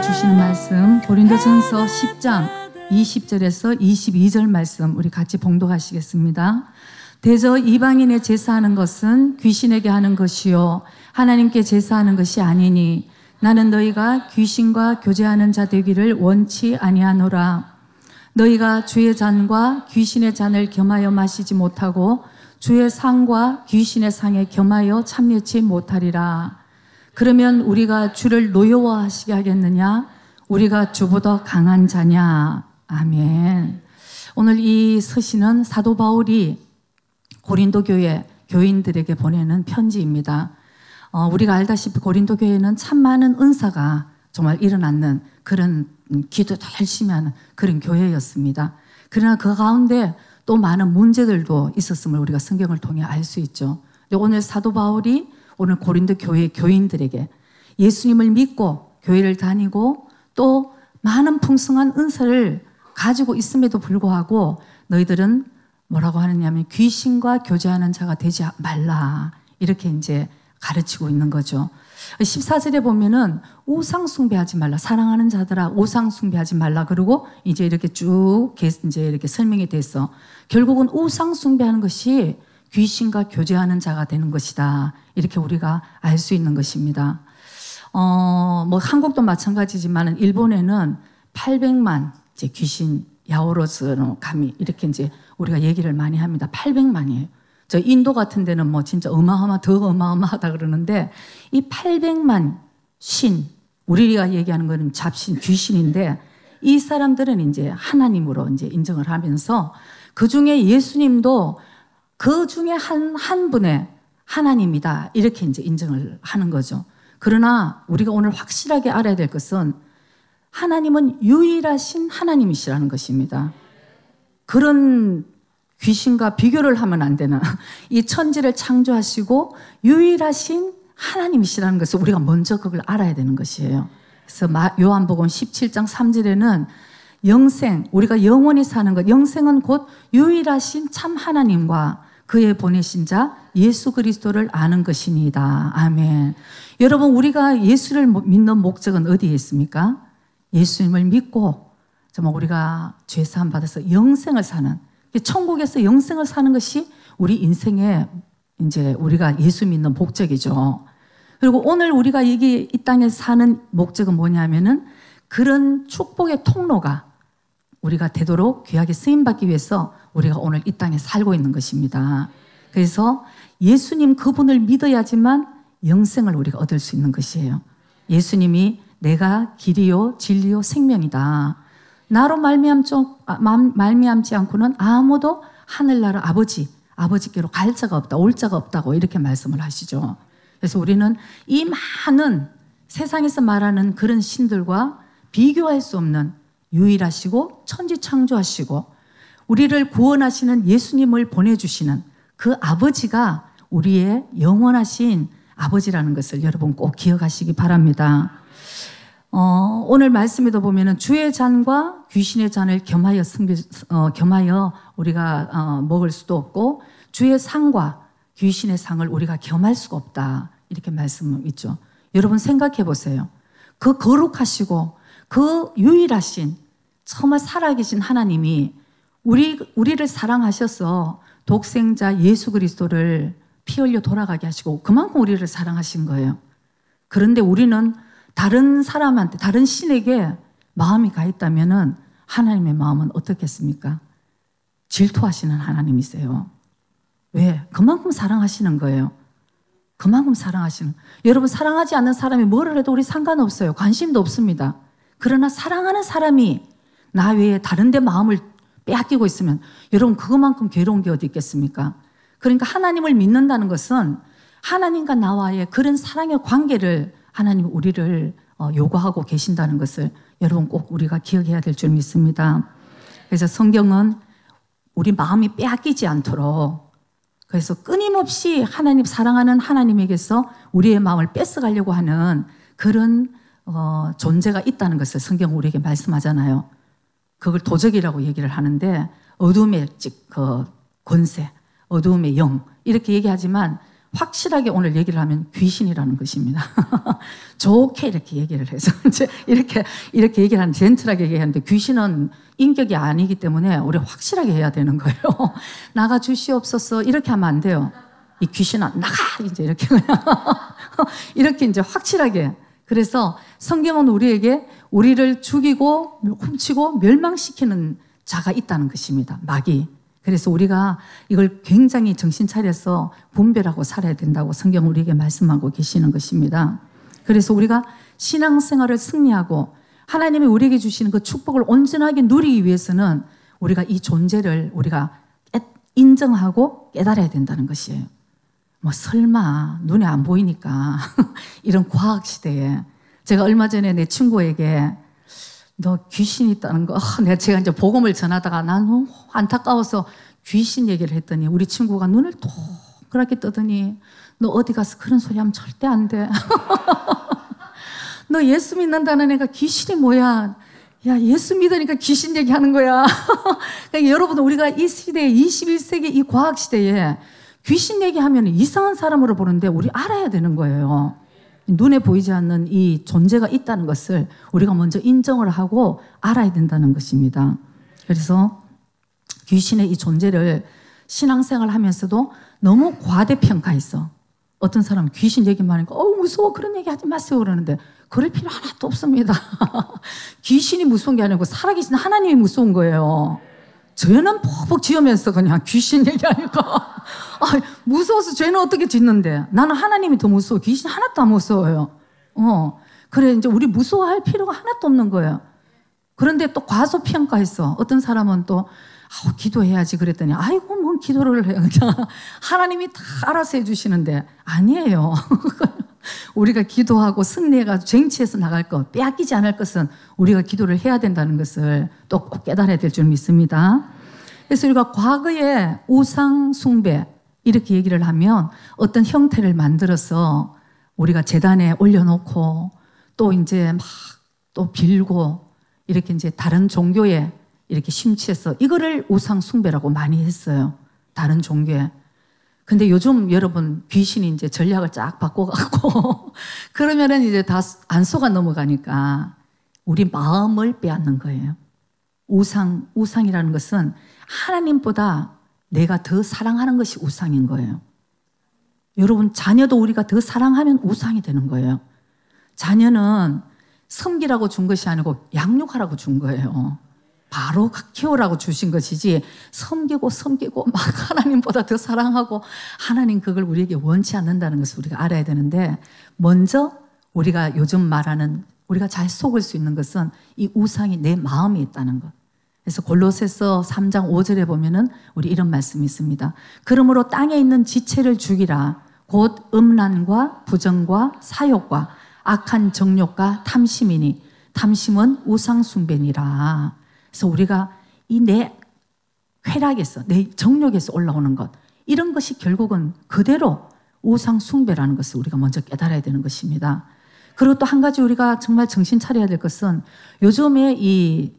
주시는 말씀 고린도전서 10장 20절에서 22절 말씀 우리 같이 봉독하시겠습니다. 대저 이방인의 제사하는 것은 귀신에게 하는 것이요 하나님께 제사하는 것이 아니니 나는 너희가 귀신과 교제하는 자 되기를 원치 아니하노라. 너희가 주의 잔과 귀신의 잔을 겸하여 마시지 못하고 주의 상과 귀신의 상에 겸하여 참여치 못하리라. 그러면 우리가 주를 노여워하시게 하겠느냐? 우리가 주보다 강한 자냐? 아멘. 오늘 이 서신은 사도 바울이 고린도 교회 교인들에게 보내는 편지입니다. 우리가 알다시피 고린도 교회는 참 많은 은사가 정말 일어나는 그런 기도도 열심히 하는 그런 교회였습니다. 그러나 그 가운데 또 많은 문제들도 있었음을 우리가 성경을 통해 알 수 있죠. 오늘 사도 바울이 오늘 고린도 교회 교인들에게 예수님을 믿고 교회를 다니고 또 많은 풍성한 은사를 가지고 있음에도 불구하고 너희들은 뭐라고 하느냐면 귀신과 교제하는 자가 되지 말라 이렇게 이제 가르치고 있는 거죠. 14절에 보면은 우상 숭배하지 말라, 사랑하는 자들아 우상 숭배하지 말라. 그리고 이제 이렇게 쭉 이제 이렇게 설명이 돼서 결국은 우상 숭배하는 것이 귀신과 교제하는 자가 되는 것이다. 이렇게 우리가 알 수 있는 것입니다. 뭐 한국도 마찬가지지만 일본에는 800만 이제 귀신 야오로스노 가미 이렇게 이제 우리가 얘기를 많이 합니다. 800만이에요. 저 인도 같은 데는 뭐 진짜 더 어마어마하다 그러는데 이 800만 신 우리가 얘기하는 거는 잡신 귀신인데 이 사람들은 이제 하나님으로 이제 인정을 하면서 그 중에 예수님도 그 중에 한 분의 하나님이다. 이렇게 이제 인정을 하는 거죠. 그러나 우리가 오늘 확실하게 알아야 될 것은 하나님은 유일하신 하나님이시라는 것입니다. 그런 귀신과 비교를 하면 안 되는 이 천지를 창조하시고 유일하신 하나님이시라는 것을 우리가 먼저 그걸 알아야 되는 것이에요. 그래서 요한복음 17장 3절에는 영생, 우리가 영원히 사는 것, 영생은 곧 유일하신 참 하나님과 그의 보내신 자 예수 그리스도를 아는 것이니이다. 아멘. 여러분, 우리가 예수를 믿는 목적은 어디에 있습니까? 예수님을 믿고 정말 우리가 죄사함 받아서 영생을 사는, 천국에서 영생을 사는 것이 우리 인생의 이제 우리가 예수 믿는 목적이죠. 그리고 오늘 우리가 이 땅에 사는 목적은 뭐냐면은 그런 축복의 통로가 우리가 되도록 귀하게 쓰임받기 위해서 우리가 오늘 이 땅에 살고 있는 것입니다. 그래서 예수님 그분을 믿어야지만 영생을 우리가 얻을 수 있는 것이에요. 예수님이 내가 길이요 진리요 생명이다. 나로 말미암지 않고는 아무도 하늘나라 아버지께로 갈 자가 없다, 올 자가 없다고 이렇게 말씀을 하시죠. 그래서 우리는 이 많은 세상에서 말하는 그런 신들과 비교할 수 없는 유일하시고 천지 창조하시고 우리를 구원하시는 예수님을 보내주시는 그 아버지가 우리의 영원하신 아버지라는 것을 여러분 꼭 기억하시기 바랍니다. 오늘 말씀에도 보면은 주의 잔과 귀신의 잔을 겸하여 우리가 먹을 수도 없고 주의 상과 귀신의 상을 우리가 겸할 수가 없다. 이렇게 말씀이 있죠. 여러분 생각해 보세요. 그 거룩하시고 그 유일하신 정말 살아계신 하나님이 우리를 사랑하셔서 독생자 예수 그리스도를 피 흘려 돌아가게 하시고 그만큼 우리를 사랑하신 거예요. 그런데 우리는 다른 사람한테, 다른 신에게 마음이 가 있다면은 하나님의 마음은 어떻겠습니까? 질투하시는 하나님이세요. 왜? 그만큼 사랑하시는 거예요. 그만큼 사랑하시는. 여러분, 사랑하지 않는 사람이 뭐를 해도 우리 상관없어요. 관심도 없습니다. 그러나 사랑하는 사람이 나 외에 다른 데 마음을 빼앗기고 있으면 여러분 그것만큼 괴로운 게 어디 있겠습니까? 그러니까 하나님을 믿는다는 것은 하나님과 나와의 그런 사랑의 관계를 하나님이 우리를 요구하고 계신다는 것을 여러분 꼭 우리가 기억해야 될 줄 믿습니다. 그래서 성경은 우리 마음이 빼앗기지 않도록 그래서 끊임없이 하나님 사랑하는 하나님에게서 우리의 마음을 뺏어가려고 하는 그런 존재가 있다는 것을 성경 우리에게 말씀하잖아요. 그걸 도적이라고 얘기를 하는데 어둠의 권세, 어둠의 영 이렇게 얘기하지만 확실하게 오늘 얘기를 하면 귀신이라는 것입니다. 좋게 이렇게 얘기를 해서 이제 이렇게 얘기를 하는 젠틀하게 얘기하는데 귀신은 인격이 아니기 때문에 우리 확실하게 해야 되는 거예요. 나가 주시옵소서 이렇게 하면 안 돼요. 이 귀신아 나가 이제 이렇게 그냥 이렇게 이제 확실하게. 그래서 성경은 우리에게 우리를 죽이고 훔치고 멸망시키는 자가 있다는 것입니다. 마귀. 그래서 우리가 이걸 굉장히 정신 차려서 분별하고 살아야 된다고 성경 우리에게 말씀하고 계시는 것입니다. 그래서 우리가 신앙생활을 승리하고 하나님이 우리에게 주시는 그 축복을 온전하게 누리기 위해서는 우리가 이 존재를 우리가 인정하고 깨달아야 된다는 것이에요. 뭐 설마 눈에 안 보이니까 이런 과학 시대에 제가 얼마 전에 내 친구에게 너 귀신이 있다는 거 제가 이제 복음을 전하다가 난 너무 안타까워서 귀신 얘기를 했더니 우리 친구가 눈을 동그랗게 뜨더니 너 어디 가서 그런 소리 하면 절대 안 돼. 너 예수 믿는다는 애가 귀신이 뭐야. 야 예수 믿으니까 귀신 얘기하는 거야. 그러니까 여러분 우리가 이 시대에 21세기 이 과학 시대에 귀신 얘기하면 이상한 사람으로 보는데 우리 알아야 되는 거예요. 눈에 보이지 않는 이 존재가 있다는 것을 우리가 먼저 인정을 하고 알아야 된다는 것입니다. 그래서 귀신의 이 존재를 신앙생활 하면서도 너무 과대평가했어. 어떤 사람은 귀신 얘기만 하니까 무서워 그런 얘기 하지 마세요 그러는데 그럴 필요 하나도 없습니다. 귀신이 무서운 게 아니고 살아계신 하나님이 무서운 거예요. 죄는 퍽퍽 지으면서 그냥 귀신 얘기하니까 무서워서 죄는 어떻게 짓는데 나는 하나님이 더 무서워. 귀신 하나도 안 무서워요. 그래 이제 우리 무서워할 필요가 하나도 없는 거예요. 그런데 또 과소평가했어. 어떤 사람은 또 기도해야지 그랬더니 아이고 뭔 기도를 해요. 그냥 하나님이 다 알아서 해주시는데 아니에요. 우리가 기도하고 승리해가지고 쟁취해서 나갈 것, 빼앗기지 않을 것은 우리가 기도를 해야 된다는 것을 또 꼭 깨달아야 될 줄 믿습니다. 그래서 우리가 과거에 우상 숭배 이렇게 얘기를 하면 어떤 형태를 만들어서 우리가 제단에 올려놓고 또 이제 막 또 빌고 이렇게 이제 다른 종교에 이렇게 심취해서 이거를 우상 숭배라고 많이 했어요. 다른 종교에. 근데 요즘 여러분 귀신이 이제 전략을 쫙 바꿔갖고 그러면은 이제 다 안 속아 넘어가니까 우리 마음을 빼앗는 거예요. 우상이라는 것은 하나님보다 내가 더 사랑하는 것이 우상인 거예요. 여러분 자녀도 우리가 더 사랑하면 우상이 되는 거예요. 자녀는 섬기라고 준 것이 아니고 양육하라고 준 거예요. 바로 키우라고 주신 것이지 섬기고 막 하나님보다 더 사랑하고 하나님 그걸 우리에게 원치 않는다는 것을 우리가 알아야 되는데 먼저 우리가 요즘 말하는 우리가 잘 속을 수 있는 것은 이 우상이 내 마음에 있다는 것. 그래서 골로새서 3장 5절에 보면은 우리 이런 말씀이 있습니다. 그러므로 땅에 있는 지체를 죽이라. 곧 음란과 부정과 사욕과 악한 정욕과 탐심이니 탐심은 우상 숭배니라. 그래서 우리가 이 내 쾌락에서 내 정욕에서 올라오는 것 이런 것이 결국은 그대로 우상 숭배라는 것을 우리가 먼저 깨달아야 되는 것입니다. 그리고 또 한 가지 우리가 정말 정신 차려야 될 것은 요즘에 이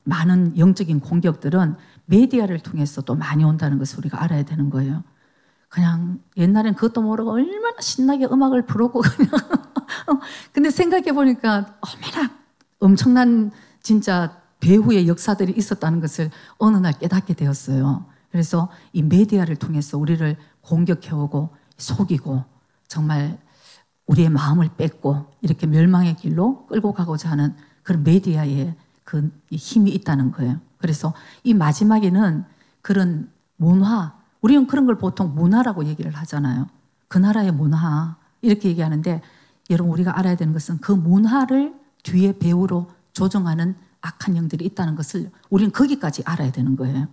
많은 영적인 공격들은 메디아를 통해서 또 많이 온다는 것을 우리가 알아야 되는 거예요. 그냥 옛날엔 그것도 모르고 얼마나 신나게 음악을 부르고 그냥 근데 생각해 보니까 얼마나 엄청난 진짜 배후의 역사들이 있었다는 것을 어느 날 깨닫게 되었어요. 그래서 이 메디아를 통해서 우리를 공격해오고 속이고 정말 우리의 마음을 뺏고 이렇게 멸망의 길로 끌고 가고자 하는 그런 메디아의 그 힘이 있다는 거예요. 그래서 이 마지막에는 그런 문화, 우리는 그런 걸 보통 문화라고 얘기를 하잖아요. 그 나라의 문화 이렇게 얘기하는데 여러분 우리가 알아야 되는 것은 그 문화를 뒤에 배후로 조정하는 악한 영들이 있다는 것을 우리는 거기까지 알아야 되는 거예요.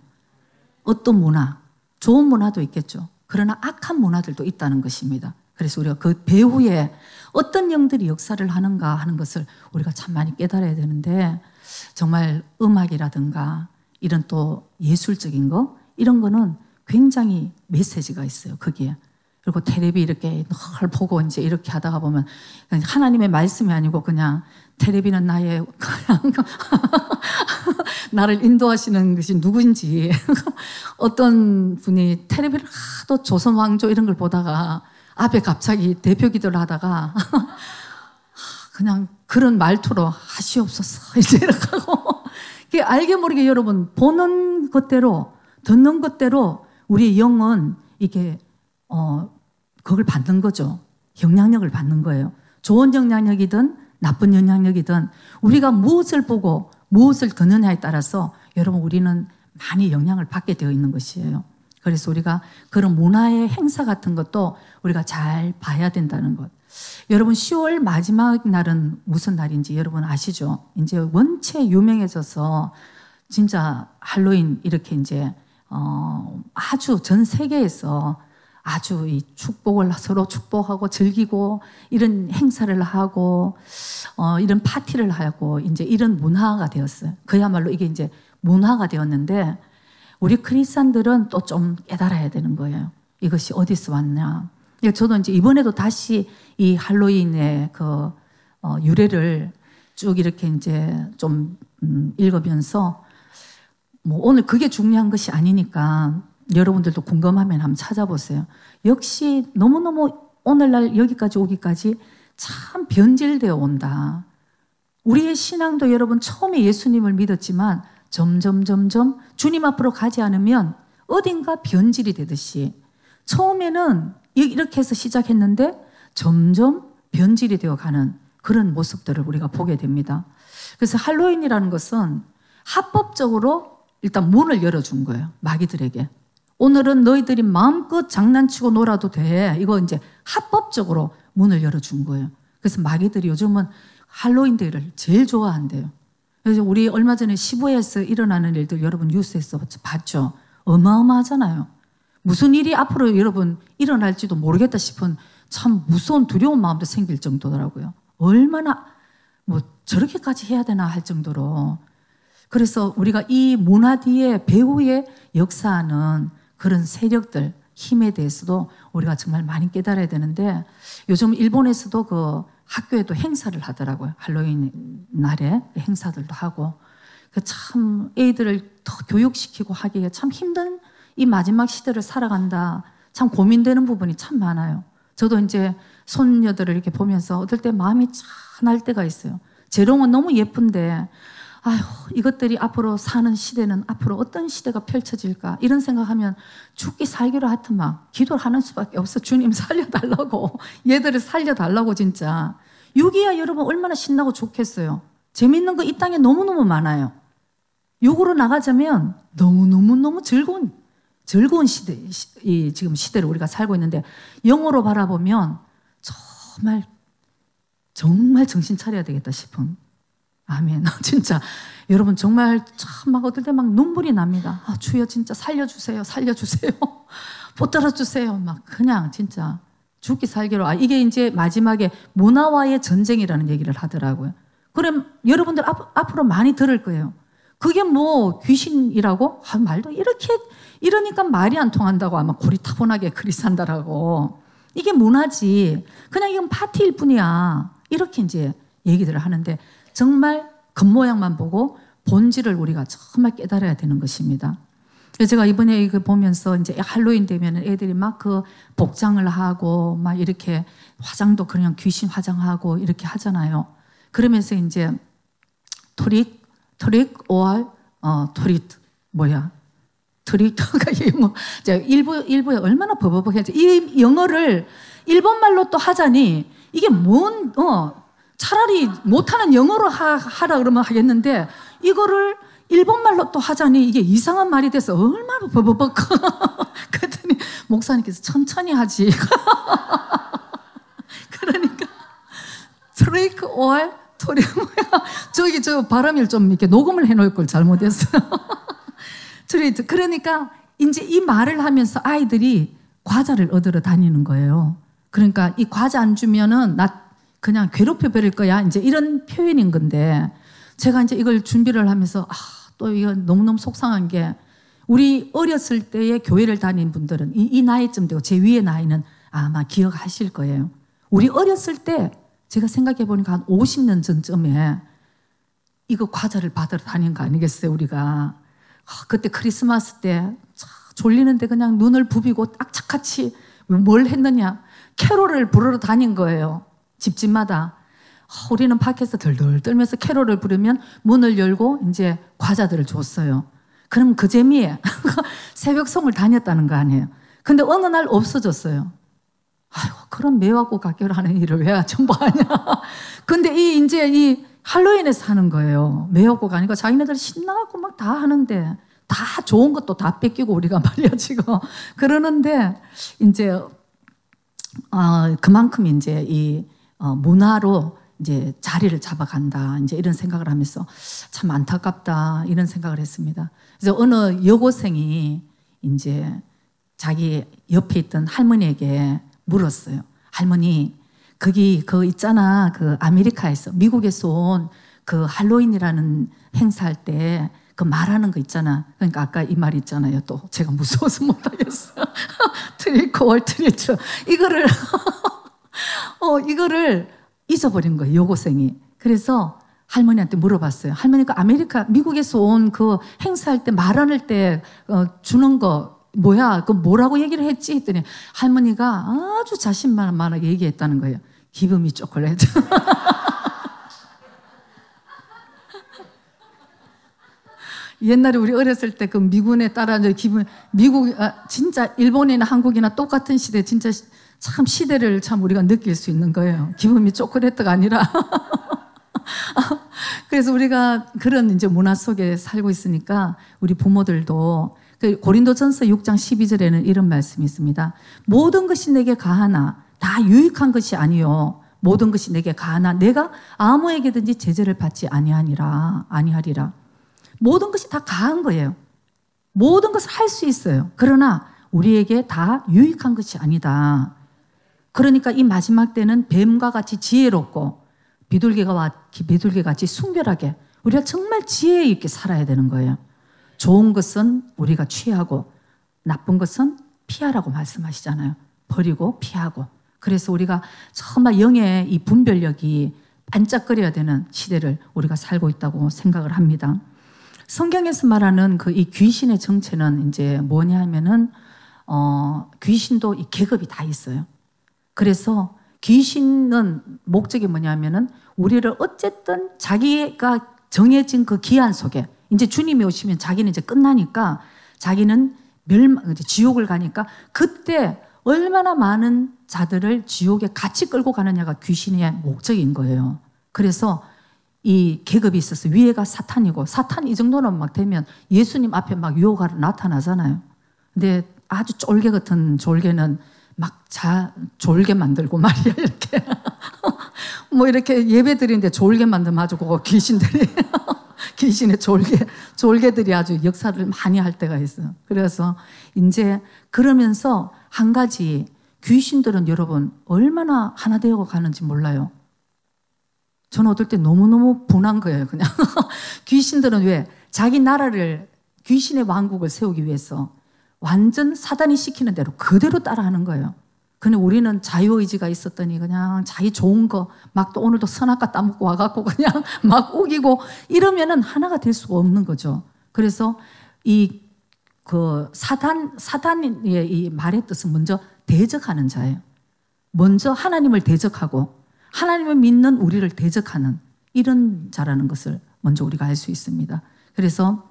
어떤 문화, 좋은 문화도 있겠죠. 그러나 악한 문화들도 있다는 것입니다. 그래서 우리가 그 배후에 어떤 영들이 역사를 하는가 하는 것을 우리가 참 많이 깨달아야 되는데 정말 음악이라든가 이런 또 예술적인 거 이런 거는 굉장히 메시지가 있어요, 거기에. 그리고 텔레비 이렇게 늘 보고 이제 이렇게 하다가 보면 하나님의 말씀이 아니고 그냥 텔레비는 나의 그냥 나를 인도하시는 것이 누군지 어떤 분이 텔레비를 하도 조선 왕조 이런 걸 보다가 앞에 갑자기 대표 기도를 하다가 그냥 그런 말투로 하시옵소서 이제 이렇게 하고 알게 모르게 여러분 보는 것대로 듣는 것대로 우리의 영은 이게 그걸 받는 거죠. 영향력을 받는 거예요. 좋은 영향력이든 나쁜 영향력이든 우리가 무엇을 보고 무엇을 듣느냐에 따라서 여러분 우리는 많이 영향을 받게 되어 있는 것이에요. 그래서 우리가 그런 문화의 행사 같은 것도 우리가 잘 봐야 된다는 것. 여러분 10월 마지막 날은 무슨 날인지 여러분 아시죠? 이제 원체 유명해져서 진짜 할로윈 이렇게 이제 아주 전 세계에서 아주 이 축복을 서로 축복하고 즐기고 이런 행사를 하고 이런 파티를 하고 이제 이런 문화가 되었어요. 그야말로 이게 이제 문화가 되었는데 우리 크리스찬들은 또 좀 깨달아야 되는 거예요. 이것이 어디서 왔냐. 저도 이제 이번에도 다시 이 할로윈의 그 유래를 쭉 이렇게 이제 좀 읽으면서 뭐 오늘 그게 중요한 것이 아니니까 여러분들도 궁금하면 한번 찾아보세요. 역시 너무너무 오늘날 여기까지 오기까지 참 변질되어 온다. 우리의 신앙도 여러분 처음에 예수님을 믿었지만 점점 주님 앞으로 가지 않으면 어딘가 변질이 되듯이 처음에는 이렇게 해서 시작했는데 점점 변질이 되어가는 그런 모습들을 우리가 보게 됩니다. 그래서 할로윈이라는 것은 합법적으로 일단 문을 열어준 거예요. 마귀들에게. 오늘은 너희들이 마음껏 장난치고 놀아도 돼. 이거 이제 합법적으로 문을 열어준 거예요. 그래서 마귀들이 요즘은 할로윈 데이를 제일 좋아한대요. 그래서 우리 얼마 전에 시부에서 일어나는 일들 여러분 뉴스에서 봤죠. 어마어마하잖아요. 무슨 일이 앞으로 여러분 일어날지도 모르겠다 싶은 참 무서운 두려운 마음도 생길 정도더라고요. 얼마나 뭐 저렇게까지 해야 되나 할 정도로. 그래서 우리가 이 문화 뒤에 배후에 역사하는 그런 세력들, 힘에 대해서도 우리가 정말 많이 깨달아야 되는데 요즘 일본에서도 그 학교에도 행사를 하더라고요. 할로윈 날에 행사들도 하고. 참 애들을 더 교육시키고 하기에 참 힘든 이 마지막 시대를 살아간다. 참 고민되는 부분이 참 많아요. 저도 이제 손녀들을 이렇게 보면서 어떨 때 마음이 짠할 때가 있어요. 재롱은 너무 예쁜데 아휴 이것들이 앞으로 사는 시대는 앞으로 어떤 시대가 펼쳐질까 이런 생각하면 죽기 살기로 하여튼 막 기도를 하는 수밖에 없어. 주님 살려달라고 얘들을 살려달라고 진짜. 6.25 여러분 얼마나 신나고 좋겠어요. 재밌는 거 이 땅에 너무너무 많아요. 6으로 나가자면 너무너무 즐거운 시대, 이 지금 시대를 우리가 살고 있는데 영어로 바라보면 정말 정신 차려야 되겠다 싶은. 아멘. 진짜 여러분 정말 참 막 어떨 때 막 눈물이 납니다. 아, 주여 진짜 살려주세요. 붙들어 주세요. 막 그냥 진짜 죽기 살기로. 아, 이게 이제 마지막에 문화와의 전쟁이라는 얘기를 하더라고요. 그럼 여러분들 앞으로 많이 들을 거예요. 그게 뭐 귀신이라고? 아, 말도 이러니까 말이 안 통한다고 아마 고리타분하게 글이 산다라고. 이게 문화지. 그냥 이건 파티일 뿐이야. 이렇게 이제 얘기들을 하는데 정말 겉모양만 보고 본질을 우리가 정말 깨달아야 되는 것입니다. 그래서 제가 이번에 이거 보면서 이제 할로윈 되면 애들이 막 그 복장을 하고 막 이렇게 화장도 그냥 귀신 화장하고 이렇게 하잖아요. 그러면서 이제 트릭 영어 일부에 얼마나 버벅버벅했지. 이 영어를 일본말로 또 하자니 이게 차라리 못하는 영어로 하라 그러면 하겠는데 이거를 일본말로 또 하자니 이게 이상한 말이 돼서 얼마나 버벅버벅. 그랬더니 목사님께서 천천히 하지. 그러니까 트릭 or 토릭 저기 저 바람일 좀 이렇게 녹음을 해놓을 걸 잘못했어요. 그러니까 이제 이 말을 하면서 아이들이 과자를 얻으러 다니는 거예요. 그러니까 이 과자 안 주면은 나 그냥 괴롭혀 버릴 거야. 이제 이런 표현인 건데 제가 이제 이걸 준비를 하면서 또 이거 너무너무 속상한 게 우리 어렸을 때에 교회를 다닌 분들은 이 나이쯤 되고 제 위의 나이는 아마 기억하실 거예요. 우리 어렸을 때 제가 생각해 보니까 한 50년 전쯤에 이거 과자를 받으러 다닌 거 아니겠어요, 우리가. 그때 크리스마스 때 졸리는데 그냥 눈을 부비고 악착같이 뭘 했느냐. 캐롤을 부르러 다닌 거예요. 집집마다. 우리는 밖에서 덜덜 떨면서 캐롤을 부르면 문을 열고 이제 과자들을 줬어요. 그럼 그 재미에 새벽송을 다녔다는 거 아니에요. 근데 어느 날 없어졌어요. 아이고, 그런 매화고 각결하는 일을 왜 전부 하냐. 근데 이제 이 할로윈에서 하는 거예요. 매화고가 아니고 자기네들 신나고 막 다 하는데 다 좋은 것도 다 뺏기고 우리가 말이야 지금 그러는데 이제 그만큼 이제 이 문화로 이제 자리를 잡아간다. 이제 이런 생각을 하면서 참 안타깝다 이런 생각을 했습니다. 그래서 어느 여고생이 이제 자기 옆에 있던 할머니에게 물었어요. 할머니, 거기 그 있잖아. 그 아메리카에서 미국에서 온 그 할로윈이라는 행사할 때 그 말하는 거 있잖아. 그러니까 아까 이 말 있잖아요. 또 제가 무서워서 못하겠어요. 트리크 올 트리트 이거를 이거를 잊어버린 거예요. 여고생이. 그래서 할머니한테 물어봤어요. 할머니가 아메리카 미국에서 온 그 행사할 때 말하는 때 주는 거 뭐야? 그 뭐라고 얘기를 했지? 했더니 할머니가 아주 자신만만하게 얘기했다는 거예요. Give me chocolate. 옛날에 우리 어렸을 때 그 미군에 따라 미국 진짜 일본이나 한국이나 똑같은 시대 진짜 참 시대를 참 우리가 느낄 수 있는 거예요. Give me chocolate가 아니라. 그래서 우리가 그런 이제 문화 속에 살고 있으니까 우리 부모들도 고린도전서 6장 12절에는 이런 말씀이 있습니다. 모든 것이 내게 가하나 다 유익한 것이 아니요 모든 것이 내게 가하나 내가 아무에게든지 제재를 받지 아니하리라. 모든 것이 다 가한 거예요. 모든 것을 할 수 있어요. 그러나 우리에게 다 유익한 것이 아니다. 그러니까 이 마지막 때는 뱀과 같이 지혜롭고 비둘기같이 순결하게 우리가 정말 지혜 있게 살아야 되는 거예요. 좋은 것은 우리가 취하고 나쁜 것은 피하라고 말씀하시잖아요. 버리고 피하고. 그래서 우리가 정말 영의 이 분별력이 반짝거려야 되는 시대를 우리가 살고 있다고 생각을 합니다. 성경에서 말하는 그 이 귀신의 정체는 이제 뭐냐 하면은 귀신도 이 계급이 다 있어요. 그래서 귀신은 목적이 뭐냐 하면은 우리를 어쨌든 자기가 정해진 그 기한 속에 이제 주님이 오시면 자기는 이제 끝나니까 자기는 지옥을 가니까 그때 얼마나 많은 자들을 지옥에 같이 끌고 가느냐가 귀신의 목적인 거예요. 그래서 이 계급이 있어서 위에가 사탄이고 사탄 이 정도는 막 되면 예수님 앞에 막 유혹하러 나타나잖아요. 근데 아주 쫄개 같은 졸개는 막 졸개 만들고 말이야 이렇게 뭐 이렇게 예배 드리는데 졸개 만들면 아주 그거 귀신들이 귀신의 졸개들이 아주 역사를 많이 할 때가 있어요. 그래서 이제 그러면서 한 가지 귀신들은 여러분 얼마나 하나 되어 가는지 몰라요. 저는 어떨 때 너무너무 분한 거예요. 그냥 귀신들은 왜 자기 나라를 귀신의 왕국을 세우기 위해서 완전 사단이 시키는 대로 그대로 따라하는 거예요. 근데 우리는 자유의지가 있었더니 그냥 자기 좋은 거 막 또 오늘도 선악과 따먹고 와갖고 그냥 막 우기고 이러면은 하나가 될 수가 없는 거죠. 그래서 사단의 이 말의 뜻은 먼저 대적하는 자예요. 먼저 하나님을 대적하고 하나님을 믿는 우리를 대적하는 이런 자라는 것을 먼저 우리가 알 수 있습니다. 그래서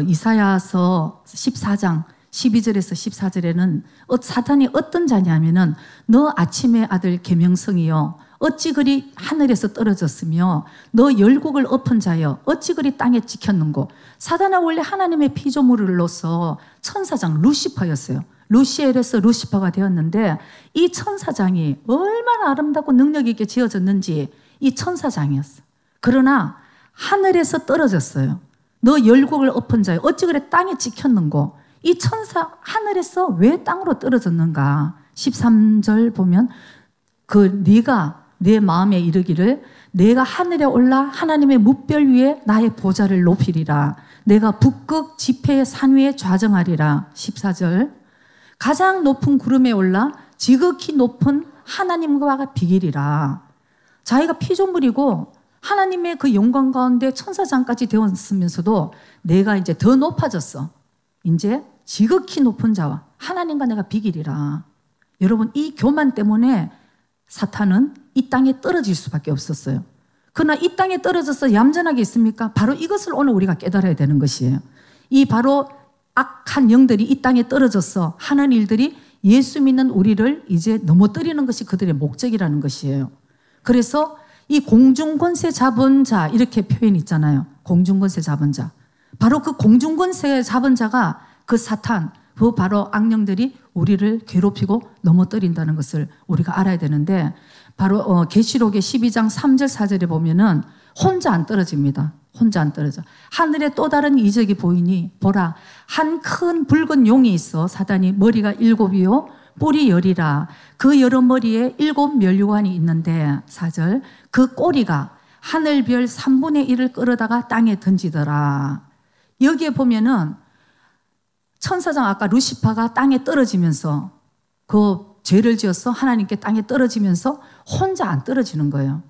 이사야서 14장 12절에서 14절에는 사탄이 어떤 자냐면은 너 아침의 아들 계명성이여 어찌 그리 하늘에서 떨어졌으며 너 열국을 엎은 자여 어찌 그리 땅에 찍혔는고. 사단은 원래 하나님의 피조물로서 천사장 루시퍼였어요. 루시엘에서 루시퍼가 되었는데 이 천사장이 얼마나 아름답고 능력 있게 지어졌는지 이 천사장이었어. 그러나 하늘에서 떨어졌어요. 너 열국을 엎은 자여 어찌 그래 땅에 찍혔는고. 이 천사 하늘에서 왜 땅으로 떨어졌는가. 13절 보면 네가 내 마음에 이르기를 내가 하늘에 올라 하나님의 뭇별 위에 나의 보좌를 높이리라. 내가 북극 지폐의 산 위에 좌정하리라. 14절. 가장 높은 구름에 올라 지극히 높은 하나님과 비기리라. 자기가 피조물이고 하나님의 그 영광 가운데 천사장까지 되었으면서도 내가 이제 더 높아졌어. 이제 지극히 높은 자와 하나님과 내가 비기리라. 여러분, 이 교만 때문에 사탄은 이 땅에 떨어질 수밖에 없었어요. 그러나 이 땅에 떨어져서 얌전하게 있습니까? 바로 이것을 오늘 우리가 깨달아야 되는 것이에요. 이 바로 악한 영들이 이 땅에 떨어져서 하는 일들이 예수 믿는 우리를 이제 넘어뜨리는 것이 그들의 목적이라는 것이에요. 그래서 이 공중권세 잡은 자, 이렇게 표현이 있잖아요. 공중권세 잡은 자. 바로 그 공중권세 잡은 자가 그 사탄, 그 바로 악령들이 우리를 괴롭히고 넘어뜨린다는 것을 우리가 알아야 되는데, 바로 계시록의 12장 3절 4절에 보면은 혼자 안 떨어집니다. 혼자 안 떨어져. 하늘에 또 다른 이적이 보이니 보라, 한 큰 붉은 용이 있어. 사단이 머리가 7이요 뿔이 10이라. 그 여러 머리에 7 면류관이 있는데, 4절, 그 꼬리가 하늘별 3분의 1을 끌어다가 땅에 던지더라. 여기에 보면은 천사장 아까 루시파가 땅에 떨어지면서 그 죄를 지어서 하나님께 땅에 떨어지면서 혼자 안 떨어지는 거예요.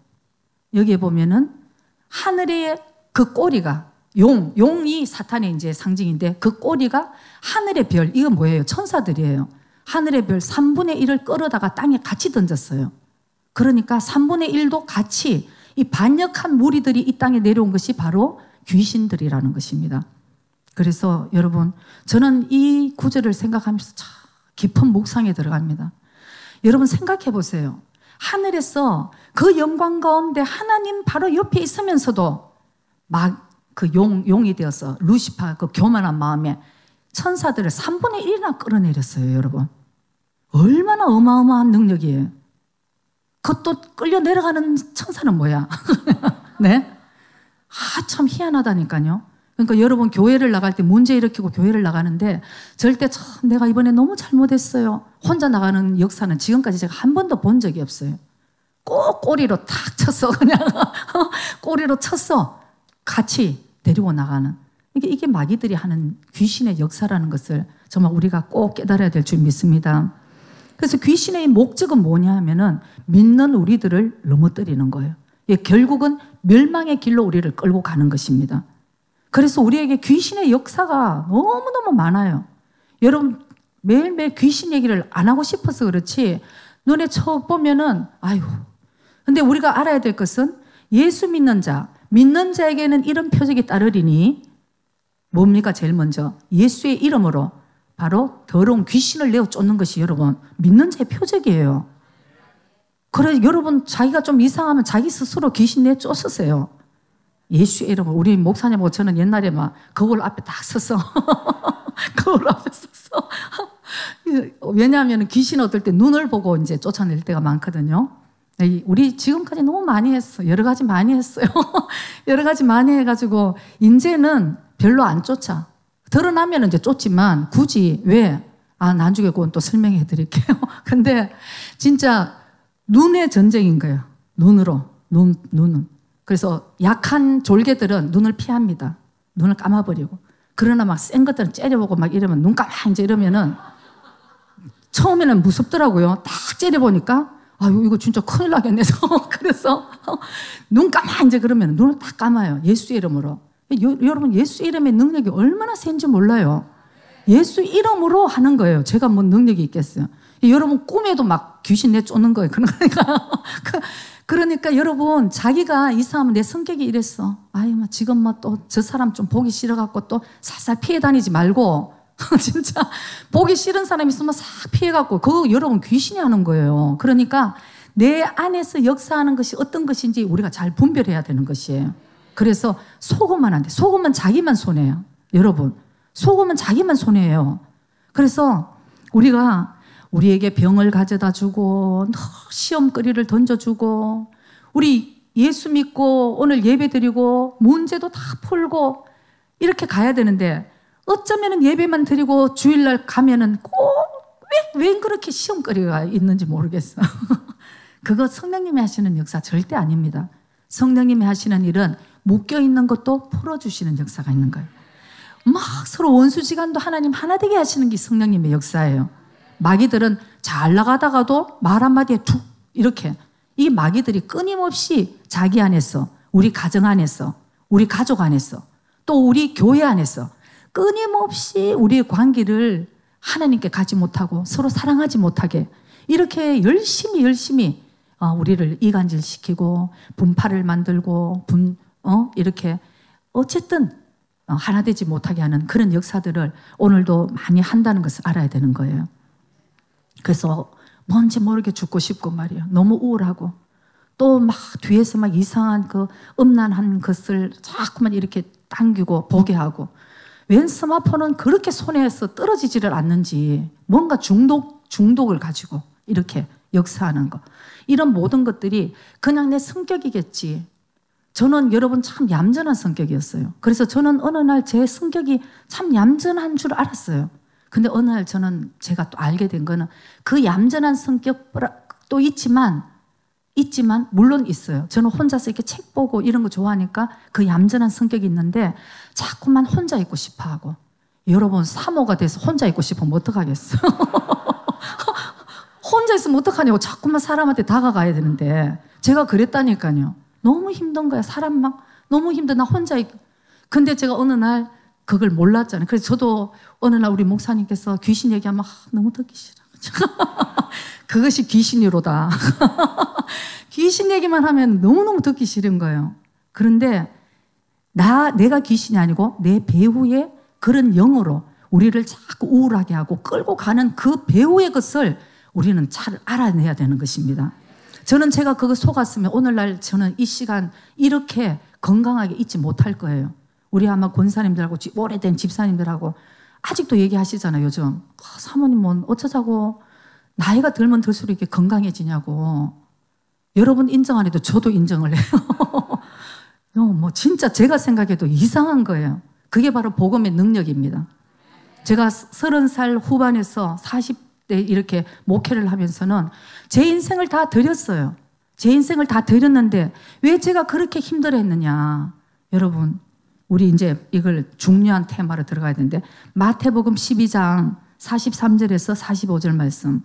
여기에 보면은 하늘의 그 꼬리가 용이 사탄의 이제 상징인데, 그 꼬리가 하늘의 별, 이건 뭐예요? 천사들이에요. 하늘의 별 3분의 1을 끌어다가 땅에 같이 던졌어요. 그러니까 3분의 1도 같이 이 반역한 무리들이 이 땅에 내려온 것이 바로 귀신들이라는 것입니다. 그래서 여러분, 저는 이 구절을 생각하면서 참 깊은 묵상에 들어갑니다. 여러분 생각해 보세요. 하늘에서 그 영광 가운데 하나님 바로 옆에 있으면서도 막 그 용이 되어서 루시파 그 교만한 마음에 천사들을 3분의 1이나 끌어내렸어요. 여러분, 얼마나 어마어마한 능력이에요. 그것도 끌려 내려가는 천사는 뭐야? 네? 참 희한하다니까요. 그러니까 여러분, 교회를 나갈 때 문제 일으키고 교회를 나가는데 절대 참 내가 이번에 너무 잘못했어요. 혼자 나가는 역사는 지금까지 제가 한 번도 본 적이 없어요. 꼭 꼬리로 탁 쳤어. 그냥 꼬리로 쳤어. 같이 데리고 나가는. 이게 마귀들이 하는 귀신의 역사라는 것을 정말 우리가 꼭 깨달아야 될 줄 믿습니다. 그래서 귀신의 목적은 뭐냐 하면은 믿는 우리들을 넘어뜨리는 거예요. 결국은 멸망의 길로 우리를 끌고 가는 것입니다. 그래서 우리에게 귀신의 역사가 너무너무 많아요. 여러분, 매일매일 귀신 얘기를 안 하고 싶어서 그렇지 눈에 쳐 보면은 아유. 근데 우리가 알아야 될 것은 예수 믿는 자에게는 이런 표적이 따르리니 뭡니까? 제일 먼저 예수의 이름으로 바로 더러운 귀신을 내어 쫓는 것이 여러분 믿는 자의 표적이에요. 그래 여러분, 자기가 좀 이상하면 자기 스스로 귀신 내어 쫓으세요. 예수의 이름으로. 우리 목사님하고 저는 옛날에 막 거울 앞에 딱 섰어. 거울 앞에 섰어. 왜냐하면 귀신 어떨 때 눈을 보고 이제 쫓아낼 때가 많거든요. 우리 지금까지 너무 많이 했어. 여러 가지 많이 했어요. 여러 가지 많이 해가지고 이제는 별로 안 쫓아. 드러나면 이제 쫓지만 굳이 왜? 나중에 그건 또 설명해 드릴게요. 근데 진짜 눈의 전쟁인 거예요. 눈은. 그래서 약한 졸개들은 눈을 피합니다. 눈을 감아버리고. 그러나 막 센 것들은 째려보고 막 이러면 눈 감아 이제 이러면은 처음에는 무섭더라고요. 딱 째려보니까 이거 진짜 큰일 나겠네. 그래서 눈 감아 이제 그러면 눈을 딱 감아요. 예수 이름으로. 여러분, 예수 이름의 능력이 얼마나 센지 몰라요. 예수 이름으로 하는 거예요. 제가 뭐 능력이 있겠어요. 여러분 꿈에도 막 귀신 내쫓는 거예요. 그러니까 여러분, 자기가 이상하면 내 성격이 이랬어. 지금 또 저 사람 좀 보기 싫어갖고 또 살살 피해 다니지 말고 진짜 보기 싫은 사람 있으면 싹 피해갖고 그거 여러분 귀신이 하는 거예요. 그러니까 내 안에서 역사하는 것이 어떤 것인지 우리가 잘 분별해야 되는 것이에요. 그래서 속으면 안 돼. 속으면 자기만 손해요. 여러분, 속으면 자기만 손해예요. 그래서 우리에게 병을 가져다 주고 시험거리를 던져주고 우리 예수 믿고 오늘 예배 드리고 문제도 다 풀고 이렇게 가야 되는데 어쩌면 예배만 드리고 주일날 가면은 꼭 왜 그렇게 시험거리가 있는지 모르겠어. 그거 성령님이 하시는 역사 절대 아닙니다. 성령님이 하시는 일은 묶여있는 것도 풀어주시는 역사가 있는 거예요. 막 서로 원수지간도 하나님 하나 되게 하시는 게 성령님의 역사예요. 마귀들은 잘 나가다가도 말 한마디에 툭 이렇게, 이 마귀들이 끊임없이 자기 안에서, 우리 가정 안에서, 우리 가족 안에서, 또 우리 교회 안에서 끊임없이 우리의 관계를 하나님께 가지 못하고 서로 사랑하지 못하게 이렇게 열심히 우리를 이간질시키고 분파를 만들고 이렇게 어쨌든 하나 되지 못하게 하는 그런 역사들을 오늘도 많이 한다는 것을 알아야 되는 거예요. 그래서 뭔지 모르게 죽고 싶고 말이에요. 너무 우울하고 또 막 뒤에서 막 이상한 그 음란한 것을 자꾸만 이렇게 당기고 보게 하고, 웬 스마트폰은 그렇게 손에서 떨어지지를 않는지 뭔가 중독을 가지고 이렇게 역사하는 거, 이런 모든 것들이 그냥 내 성격이겠지. 저는 여러분 참 얌전한 성격이었어요. 그래서 저는 어느 날 제 성격이 참 얌전한 줄 알았어요. 근데 어느 날 제가 또 알게 된 거는 그 얌전한 성격도 있지만 물론 있어요. 저는 혼자서 이렇게 책 보고 이런 거 좋아하니까 그 얌전한 성격이 있는데 자꾸만 혼자 있고 싶어 하고, 여러분 사모가 돼서 혼자 있고 싶으면 어떡하겠어요? 혼자 있으면 어떡하냐고 자꾸만 사람한테 다가가야 되는데, 제가 그랬다니까요. 너무 힘든 거야. 사람 막 너무 힘들어. 나 혼자 있고. 근데 제가 어느 날 그걸 몰랐잖아요. 그래서 저도 어느 날 우리 목사님께서 귀신 얘기하면 너무 듣기 싫어. 그것이 귀신이로다. 귀신 얘기만 하면 너무너무 듣기 싫은 거예요. 그런데 내가 귀신이 아니고 내 배후의 그런 영으로 우리를 자꾸 우울하게 하고 끌고 가는 그 배후의 것을 우리는 잘 알아내야 되는 것입니다. 저는 제가 그거 속았으면 오늘날 저는 이 시간 이렇게 건강하게 있지 못할 거예요. 우리 아마 권사님들하고 오래된 집사님들하고 아직도 얘기하시잖아요. 요즘 사모님 뭐 어쩌자고 나이가 들면 들수록 이렇게 건강해지냐고. 여러분 인정 안 해도 저도 인정을 해요. 뭐 진짜 제가 생각해도 이상한 거예요. 그게 바로 복음의 능력입니다. 제가 30살 후반에서 40대 이렇게 목회를 하면서는 제 인생을 다 드렸어요. 제 인생을 다 드렸는데 왜 제가 그렇게 힘들어했느냐. 여러분, 우리 이제 이걸 중요한 테마로 들어가야 되는데, 마태복음 12장 43절에서 45절 말씀.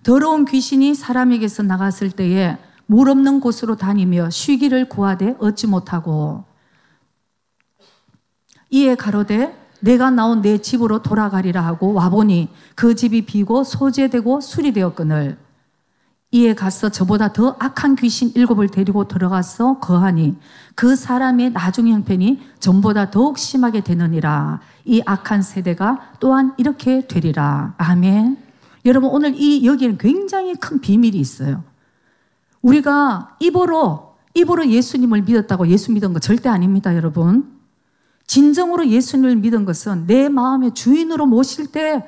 더러운 귀신이 사람에게서 나갔을 때에 물 없는 곳으로 다니며 쉬기를 구하되 얻지 못하고, 이에 가로되 내가 나온 내 집으로 돌아가리라 하고 와보니 그 집이 비고 소재되고 수리되었거늘, 이에 가서 저보다 더 악한 귀신 7을 데리고 들어가서 거하니 그 사람의 나중 형편이 전보다 더욱 심하게 되느니라. 이 악한 세대가 또한 이렇게 되리라. 아멘. 여러분, 오늘 여기에는 굉장히 큰 비밀이 있어요. 우리가 입으로 예수님을 믿었다고 예수 믿은 거 절대 아닙니다, 여러분. 진정으로 예수님을 믿은 것은 내 마음의 주인으로 모실 때,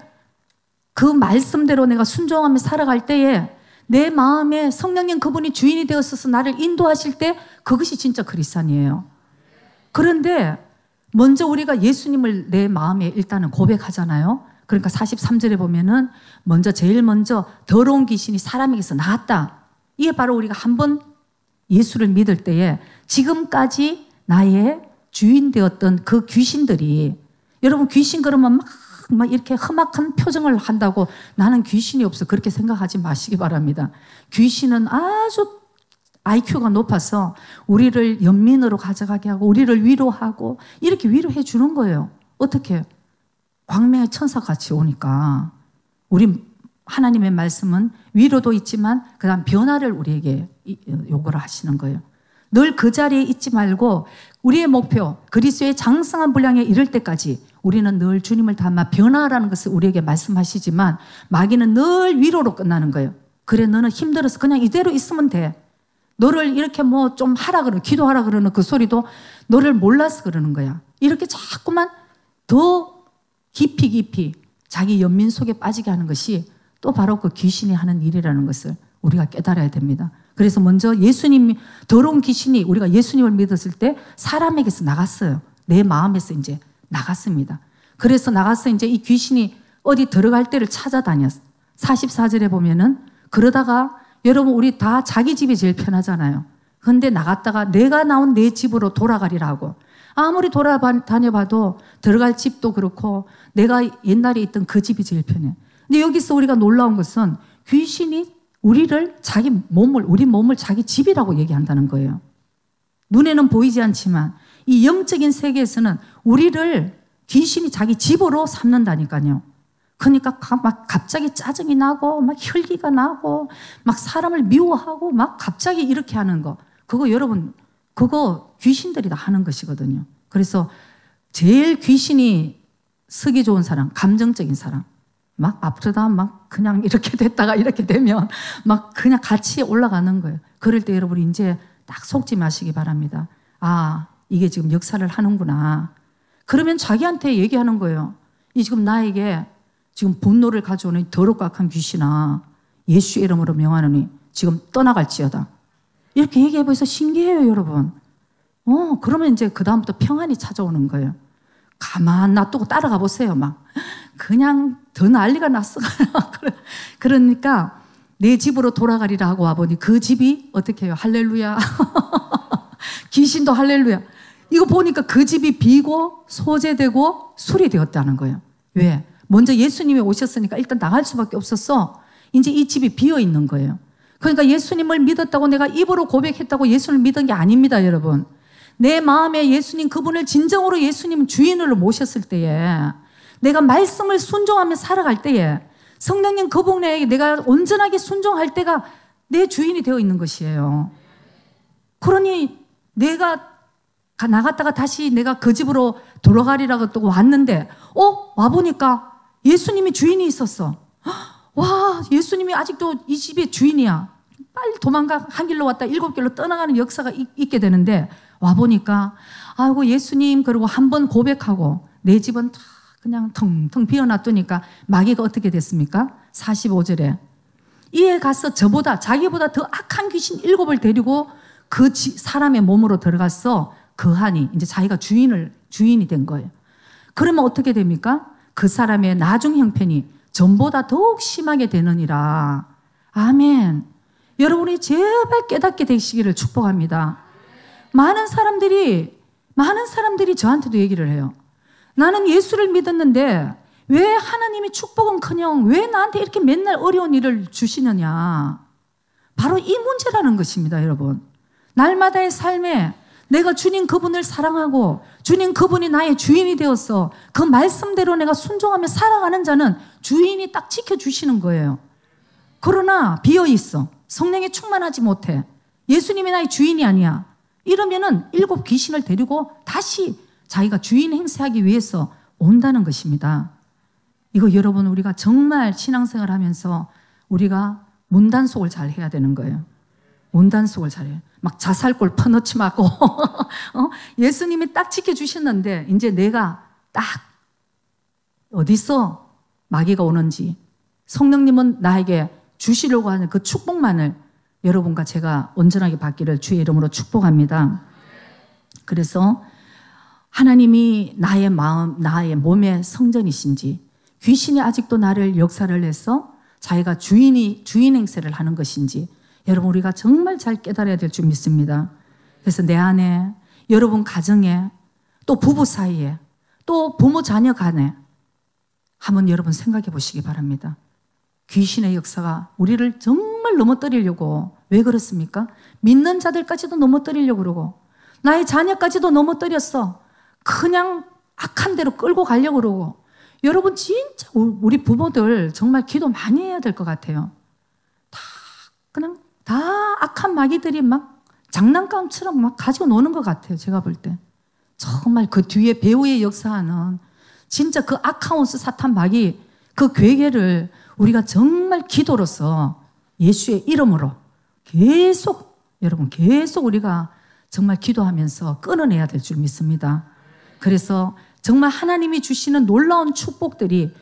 그 말씀대로 내가 순종하며 살아갈 때에 내 마음에 성령님 그분이 주인이 되었어서 나를 인도하실 때, 그것이 진짜 그리스도인이에요. 그런데 먼저 우리가 예수님을 내 마음에 일단은 고백하잖아요. 그러니까 43절에 보면은 제일 먼저 더러운 귀신이 사람에게서 나갔다. 이게 바로 우리가 한번 예수를 믿을 때에 지금까지 나의 주인 되었던 그 귀신들이, 여러분 귀신 그러면 막 이렇게 험악한 표정을 한다고 나는 귀신이 없어 그렇게 생각하지 마시기 바랍니다. 귀신은 아주 IQ가 높아서 우리를 연민으로 가져가게 하고 우리를 위로하고 이렇게 위로해 주는 거예요. 어떻게? 광명의 천사같이 오니까. 우리 하나님의 말씀은 위로도 있지만 그다음 변화를 우리에게 요구를 하시는 거예요. 늘 그 자리에 있지 말고 우리의 목표, 그리스도의 장성한 분량에 이를 때까지 우리는 늘 주님을 닮아 변화하라는 것을 우리에게 말씀하시지만, 마귀는 늘 위로로 끝나는 거예요. 그래, 너는 힘들어서 그냥 이대로 있으면 돼. 너를 이렇게 뭐 좀 하라 그러는, 기도하라 그러는 그 소리도 너를 몰라서 그러는 거야. 이렇게 자꾸만 더 깊이 자기 연민 속에 빠지게 하는 것이 또 바로 그 귀신이 하는 일이라는 것을 우리가 깨달아야 됩니다. 그래서 먼저 더러운 귀신이 우리가 예수님을 믿었을 때 사람에게서 나갔어요. 내 마음에서 이제 나갔습니다. 그래서 나가서 이제 이 귀신이 어디 들어갈 때를 찾아다녔어. 44절에 보면은, 그러다가 여러분 우리 다 자기 집이 제일 편하잖아요. 근데 나갔다가 내가 나온 내 집으로 돌아가리라고. 아무리 돌아다녀봐도 들어갈 집도 그렇고 내가 옛날에 있던 그 집이 제일 편해. 근데 여기서 우리가 놀라운 것은 귀신이 우리를 우리 몸을 자기 집이라고 얘기한다는 거예요. 눈에는 보이지 않지만 이 영적인 세계에서는 우리를 귀신이 자기 집으로 삼는다니까요. 그러니까 막 갑자기 짜증이 나고 막 혈기가 나고 막 사람을 미워하고 막 갑자기 이렇게 하는 거. 그거 여러분, 그거 귀신들이 다 하는 것이거든요. 그래서 제일 귀신이 쓰기 좋은 사람, 감정적인 사람. 막 앞서다 막 그냥 이렇게 됐다가 이렇게 되면 막 그냥 같이 올라가는 거예요. 그럴 때 여러분 이제 딱 속지 마시기 바랍니다. 아, 이게 지금 역사를 하는구나. 그러면 자기한테 얘기하는 거예요. 이 지금 나에게 지금 분노를 가져오는 더럽고 악한 귀신아, 예수의 이름으로 명하노니 지금 떠나갈지어다. 이렇게 얘기해보셔서 신기해요, 여러분. 그러면 이제 그다음부터 평안이 찾아오는 거예요. 가만 놔두고 따라가 보세요, 막. 그냥 더 난리가 났어. 그러니까 내 집으로 돌아가리라 하고 와보니 그 집이 어떻게 해요? 할렐루야. 귀신도 할렐루야. 이거 보니까 그 집이 비고 소재되고 술이 되었다는 거예요. 왜? 먼저 예수님이 오셨으니까 일단 나갈 수밖에 없었어. 이제 이 집이 비어 있는 거예요. 그러니까 예수님을 믿었다고 내가 입으로 고백했다고 예수님을 믿은 게 아닙니다, 여러분. 내 마음에 예수님 그분을 진정으로 예수님 주인으로 모셨을 때에 내가 말씀을 순종하며 살아갈 때에 성령님 그분에게 내가 온전하게 순종할 때가 내 주인이 되어 있는 것이에요. 그러니 내가 나갔다가 다시 내가 그 집으로 돌아가리라고 또 왔는데 와보니까 예수님이 주인이 있었어. 와, 예수님이 아직도 이 집의 주인이야. 빨리 도망가. 한 길로 왔다 7길로 떠나가는 역사가 있게 되는데 와보니까 아이고 예수님 그러고 한 번 고백하고 내 집은 다 그냥 텅텅 비워놔두니까 마귀가 어떻게 됐습니까? 45절에 이에 가서 자기보다 더 악한 귀신 7을 데리고 그 사람의 몸으로 들어가서 거하니 이제 자기가 주인이 된 거예요. 그러면 어떻게 됩니까? 그 사람의 나중 형편이 전보다 더욱 심하게 되느니라. 아멘. 여러분이 제발 깨닫게 되시기를 축복합니다. 많은 사람들이 저한테도 얘기를 해요. 나는 예수를 믿었는데 왜 하나님이 축복은커녕 왜 나한테 이렇게 맨날 어려운 일을 주시느냐. 바로 이 문제라는 것입니다, 여러분. 날마다의 삶에 내가 주님 그분을 사랑하고 주님 그분이 나의 주인이 되었어. 그 말씀대로 내가 순종하며 살아가는 자는 주인이 딱 지켜주시는 거예요. 그러나 비어있어. 성령에 충만하지 못해. 예수님이 나의 주인이 아니야. 이러면은 7 귀신을 데리고 다시 자기가 주인 행세하기 위해서 온다는 것입니다. 이거 여러분 우리가 정말 신앙생활 하면서 우리가 문단속을 잘 해야 되는 거예요. 문단속을 잘해요. 막 자살골 퍼넣지 말고 예수님이 딱 지켜주셨는데 이제 내가 딱 어디서 마귀가 오는지 성령님은 나에게 주시려고 하는 그 축복만을 여러분과 제가 온전하게 받기를 주의 이름으로 축복합니다. 그래서 하나님이 나의 마음, 나의 몸의 성전이신지 귀신이 아직도 나를 역사를 해서 자기가 주인 행세를 하는 것인지 여러분 우리가 정말 잘 깨달아야 될 줄 믿습니다. 그래서 내 안에 여러분 가정에 또 부부 사이에 또 부모 자녀 간에 한번 여러분 생각해 보시기 바랍니다. 귀신의 역사가 우리를 정말 넘어뜨리려고 왜 그렇습니까? 믿는 자들까지도 넘어뜨리려고 그러고 나의 자녀까지도 넘어뜨렸어. 그냥 악한 대로 끌고 가려고 그러고 여러분 진짜 우리 부모들 정말 기도 많이 해야 될 것 같아요. 다 악한 마귀들이 막 장난감처럼 막 가지고 노는 것 같아요. 제가 볼 때. 정말 그 뒤에 배후에 역사하는 진짜 그 아카운스 사탄 마귀 그 괴계를 우리가 정말 기도로서 예수의 이름으로 여러분 계속 우리가 정말 기도하면서 끊어내야 될 줄 믿습니다. 그래서 정말 하나님이 주시는 놀라운 축복들이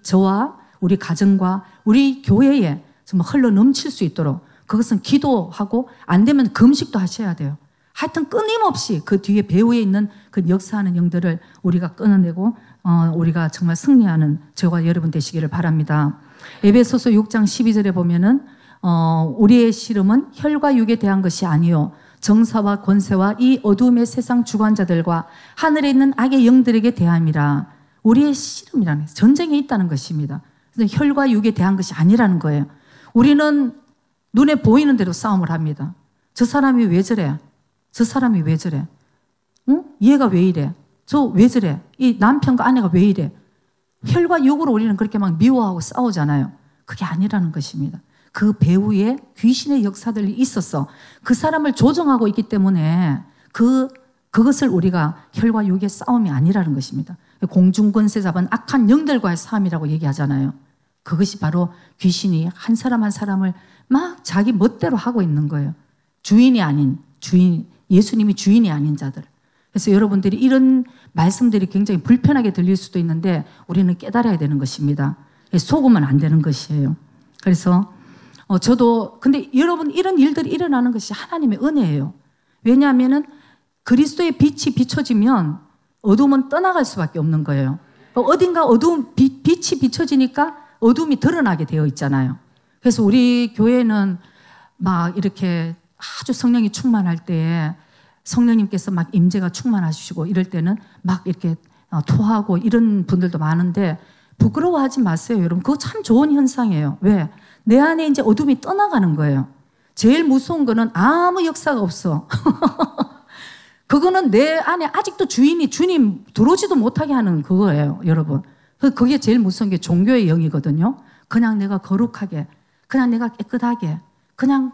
저와 우리 가정과 우리 교회에 정말 흘러 넘칠 수 있도록 그것은 기도하고 안 되면 금식도 하셔야 돼요. 하여튼 끊임없이 그 뒤에 배후에 있는 그 역사하는 영들을 우리가 끊어내고 우리가 정말 승리하는 저와 여러분 되시기를 바랍니다. 에베소서 6장 12절에 보면은 우리의 씨름은 혈과 육에 대한 것이 아니요 정사와 권세와 이 어둠의 세상 주관자들과 하늘에 있는 악의 영들에게 대함이라. 우리의 씨름이라는 전쟁이 있다는 것입니다. 그래서 혈과 육에 대한 것이 아니라는 거예요. 우리는 눈에 보이는 대로 싸움을 합니다. 저 사람이 왜 저래? 저 사람이 왜 저래? 응? 얘가 왜 이래? 저 왜 저래? 이 남편과 아내가 왜 이래? 혈과 육으로 우리는 그렇게 막 미워하고 싸우잖아요. 그게 아니라는 것입니다. 그 배후에 귀신의 역사들이 있어서 그 사람을 조정하고 있기 때문에 그것을 우리가 혈과 육의 싸움이 아니라는 것입니다. 공중권세 잡은 악한 영들과의 싸움이라고 얘기하잖아요. 그것이 바로 귀신이 한 사람 한 사람을 막 자기 멋대로 하고 있는 거예요. 주인이 아닌 주인, 예수님이 주인이 아닌 자들. 그래서 여러분들이 이런 말씀들이 굉장히 불편하게 들릴 수도 있는데 우리는 깨달아야 되는 것입니다. 속으면 안 되는 것이에요. 그래서 저도 근데 여러분 이런 일들이 일어나는 것이 하나님의 은혜예요. 왜냐하면은 그리스도의 빛이 비춰지면 어둠은 떠나갈 수밖에 없는 거예요. 어딘가 빛이 비춰지니까 어둠이 드러나게 되어 있잖아요. 그래서 우리 교회는 막 이렇게 아주 성령이 충만할 때에 성령님께서 막 임재가 충만하시고 이럴 때는 막 이렇게 토하고 이런 분들도 많은데 부끄러워하지 마세요, 여러분. 그거 참 좋은 현상이에요. 왜? 내 안에 이제 어둠이 떠나가는 거예요. 제일 무서운 거는 아무 역사가 없어. 그거는 내 안에 아직도 주님 들어오지도 못하게 하는 그거예요, 여러분. 그게 제일 무서운 게 종교의 영이거든요. 그냥 내가 거룩하게, 그냥 내가 깨끗하게, 그냥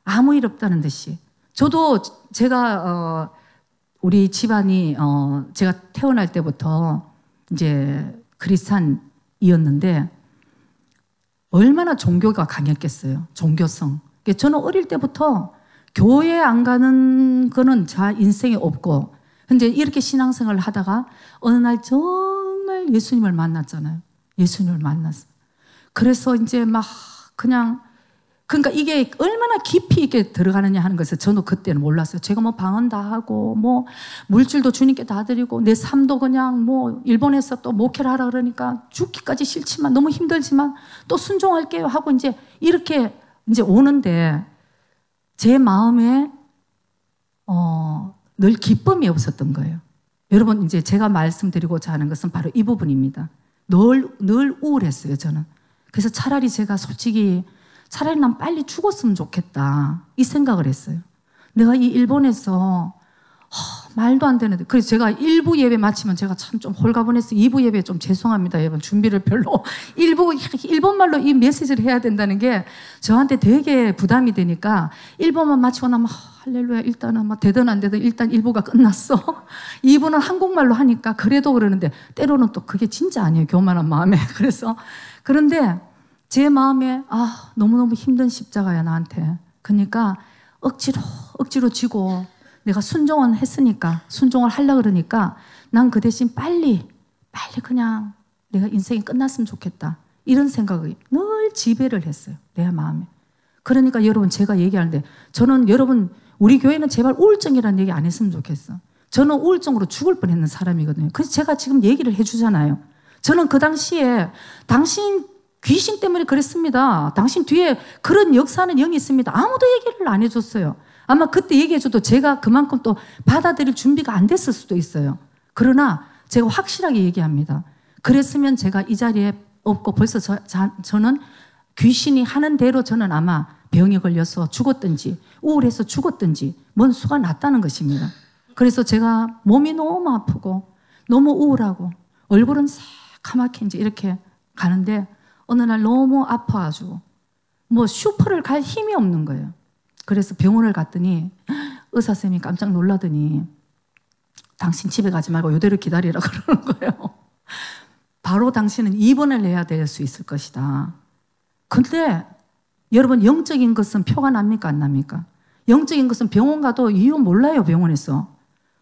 아무 일 없다는 듯이. 저도 제가 우리 집안이 제가 태어날 때부터 이제 크리스찬이었는데 얼마나 종교가 강했겠어요. 종교성. 저는 어릴 때부터 교회 안 가는 거는 제 인생에 없고, 근데 이렇게 신앙생활을 하다가 어느 날 정말 예수님을 만났잖아요. 예수님을 만났어요. 그래서 이제 막 그냥 그러니까 이게 얼마나 깊이 있게 들어가느냐 하는 것을 저는 그때는 몰랐어요. 제가 뭐 방언 다 하고 뭐 물질도 주님께 다 드리고 내 삶도 그냥 뭐 일본에서 또 목회를 하라 그러니까 죽기까지 싫지만 너무 힘들지만 또 순종할게요 하고 이제 이렇게 이제 오는데 제 마음에 늘 기쁨이 없었던 거예요. 여러분 이제 제가 말씀드리고자 하는 것은 바로 이 부분입니다. 늘 우울했어요, 저는. 그래서 차라리 제가 솔직히 차라리 난 빨리 죽었으면 좋겠다 이 생각을 했어요. 내가 이 일본에서 말도 안 되는데 그래서 제가 1부 예배 마치면 제가 참 좀 홀가분해서 2부 예배 좀 죄송합니다 여러분. 준비를 별로 일본말로 이 메시지를 해야 된다는 게 저한테 되게 부담이 되니까 1부만 마치고 나면 할렐루야 일단은 뭐 되든 안 되든 일단 1부가 끝났어. 2부는 한국말로 하니까 그래도 그러는데 때로는 또 그게 진짜 아니에요, 교만한 마음에. 그래서 그런데 제 마음에 너무너무 힘든 십자가야 나한테. 그러니까 억지로 지고 내가 순종은 했으니까 순종을 하려고 그러니까 난 그 대신 빨리 그냥 내가 인생이 끝났으면 좋겠다 이런 생각이 늘 지배를 했어요, 내 마음에. 그러니까 여러분 제가 얘기하는데 저는 여러분 우리 교회는 제발 우울증이라는 얘기 안 했으면 좋겠어. 저는 우울증으로 죽을 뻔했는 사람이거든요. 그래서 제가 지금 얘기를 해주잖아요. 저는 그 당시에 당신 귀신 때문에 그랬습니다. 당신 뒤에 그런 역사하는 영이 있습니다. 아무도 얘기를 안 해줬어요. 아마 그때 얘기해줘도 제가 그만큼 또 받아들일 준비가 안 됐을 수도 있어요. 그러나 제가 확실하게 얘기합니다. 그랬으면 제가 이 자리에 없고 벌써 저는 귀신이 하는 대로 저는 아마 병에 걸려서 죽었든지 우울해서 죽었든지 뭔 수가 났다는 것입니다. 그래서 제가 몸이 너무 아프고 너무 우울하고 얼굴은 새카맣게 이제 이렇게 가는데 어느 날 너무 아파가지고 뭐 슈퍼를 갈 힘이 없는 거예요. 그래서 병원을 갔더니 의사 선생님이 깜짝 놀라더니 당신 집에 가지 말고 이대로 기다리라 그러는 거예요. 바로 당신은 입원을 해야 될 수 있을 것이다. 근데 여러분 영적인 것은 표가 납니까 안 납니까? 영적인 것은 병원 가도 이유 몰라요, 병원에서.